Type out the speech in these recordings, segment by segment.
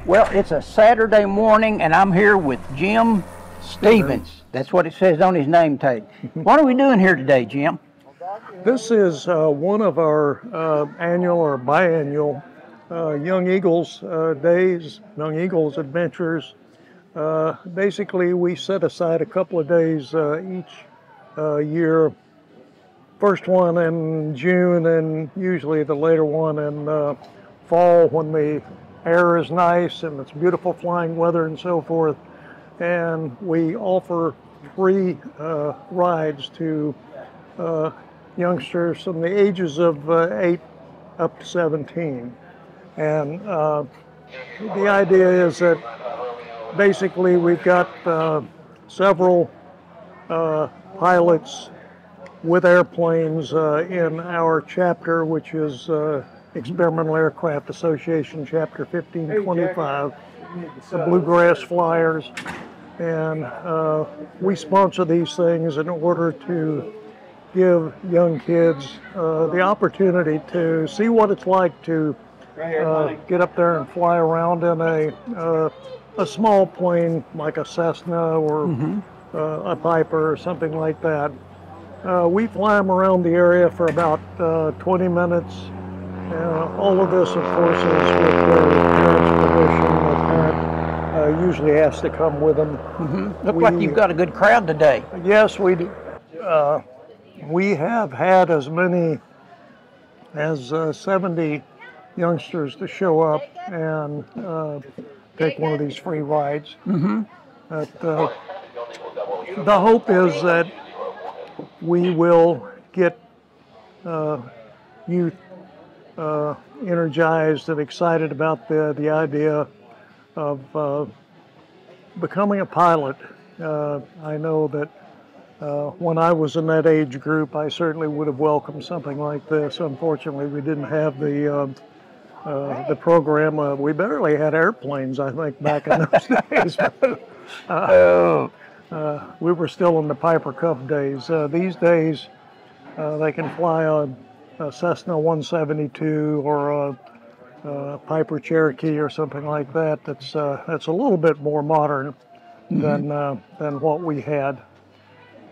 Well, it's a Saturday morning, and I'm here with Jim Stevens. That's what it says on his name tag. What are we doing here today, Jim? This is one of our annual or biannual Young Eagles days, Young Eagles adventures. Basically, we set aside a couple of days each year. First one in June, and usually the later one in fall when the air is nice and it's beautiful flying weather and so forth. And we offer free rides to youngsters from the ages of 8 up to 17. And the idea is that basically we've got several pilots with airplanes in our chapter, which is Experimental Aircraft Association Chapter 1525, the Bluegrass Flyers. And we sponsor these things in order to give young kids the opportunity to see what it's like to get up there and fly around in a small plane like a Cessna or a Piper or something like that. We fly them around the area for about 20 minutes. All of this, of course, is with their parents' permission. The parent usually has to come with them. Look like you've got a good crowd today. Yes, we do. We have had as many as 70 youngsters to show up and take one of these free rides. But, the hope is that we will get youth energized and excited about the idea of becoming a pilot. I know that when I was in that age group, I certainly would have welcomed something like this. Unfortunately, we didn't have the program. We barely had airplanes, I think, back in those days. We were still in the Piper Cub days. These days, they can fly a Cessna 172 or a Piper Cherokee or something like that. That's a little bit more modern than what we had.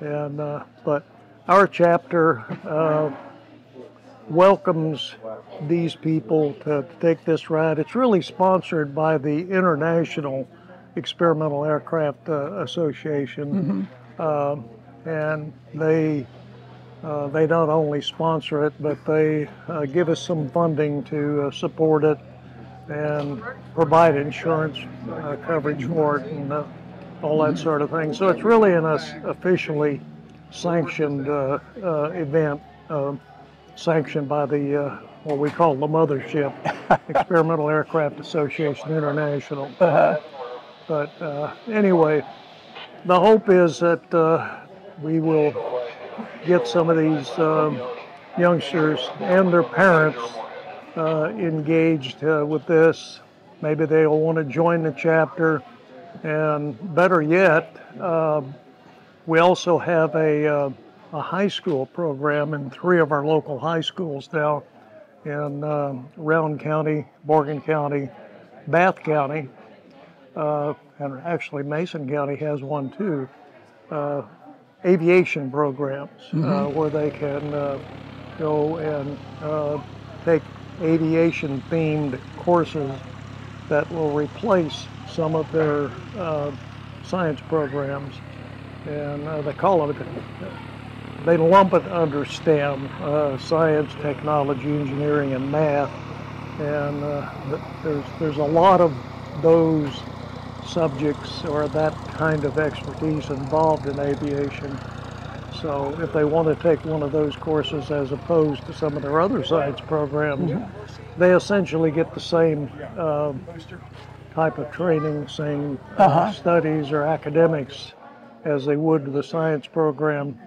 And but our chapter welcomes these people to take this ride. It's really sponsored by the International Experimental Aircraft Association, and they not only sponsor it, but they give us some funding to support it and provide insurance coverage for it and all that sort of thing. So it's really an officially sanctioned event, sanctioned by the what we call the mothership, Experimental Aircraft Association International. But anyway, the hope is that we will get some of these youngsters and their parents engaged with this. Maybe they'll want to join the chapter. And better yet, we also have a high school program in 3 of our local high schools now in Round County, Morgan County, Bath County, and actually Mason County has one too. Aviation programs where they can go and take aviation-themed courses that will replace some of their science programs. And they call it, they lump it under STEM, science, technology, engineering, and math. And there's a lot of those subjects or that kind of expertise involved in aviation. So if they want to take one of those courses as opposed to some of their other science programs, they essentially get the same type of training, same studies or academics as they would to the science program.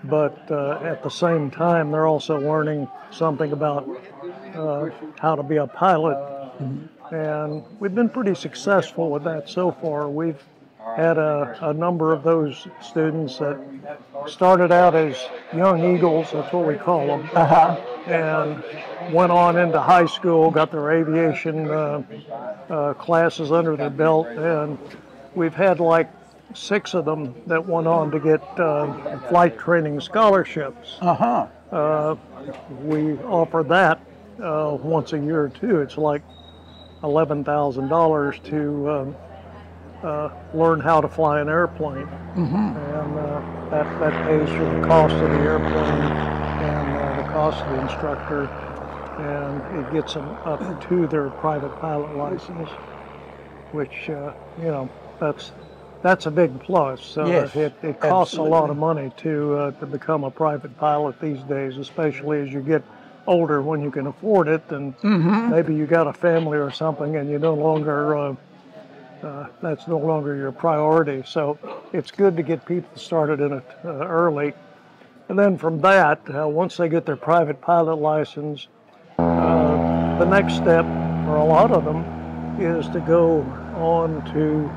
But at the same time, they're also learning something about how to be a pilot. And we've been pretty successful with that so far. We've had a number of those students that started out as young eagles, that's what we call them, and went on into high school, got their aviation classes under their belt, and we've had like 6 of them that went on to get flight training scholarships. We offer that once a year too. It's like $11,000 to learn how to fly an airplane, and that pays for the cost of the airplane and the cost of the instructor, and it gets them up to their private pilot license, which that's a big plus. So yes, it costs a lot of money to become a private pilot these days, especially as you get older, when you can afford it, and maybe you got a family or something, and you no longer that's no longer your priority. So it's good to get people started in it early, and then from that, once they get their private pilot license, the next step for a lot of them is to go on to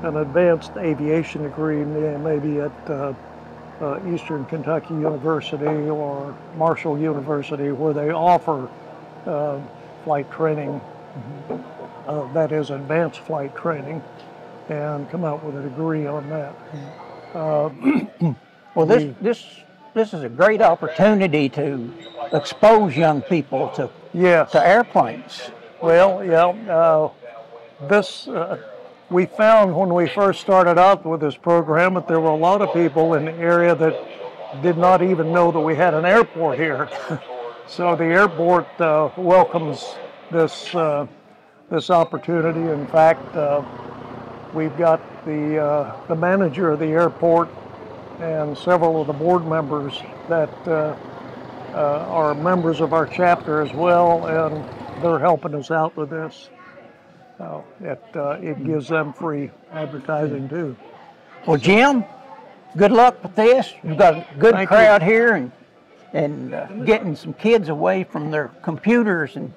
an advanced aviation degree, maybe at Eastern Kentucky University or Marshall University, where they offer flight training, that is advanced flight training, and come out with a degree on that. Well, this is a great opportunity to expose young people to airplanes. Well, yeah, this we found when we first started out with this program that there were a lot of people in the area that did not even know that we had an airport here. So the airport welcomes this this opportunity. In fact, we've got the manager of the airport and several of the board members that are members of our chapter as well, and they're helping us out with this. It gives them free advertising too. Well, Jim, good luck with this. You've got a good crowd here, and getting some kids away from their computers and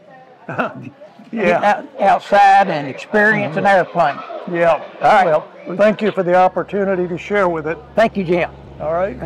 getting outside and experience an airplane. Yeah. All right. Well, thank you for the opportunity to share with it. Thank you, Jim. All right.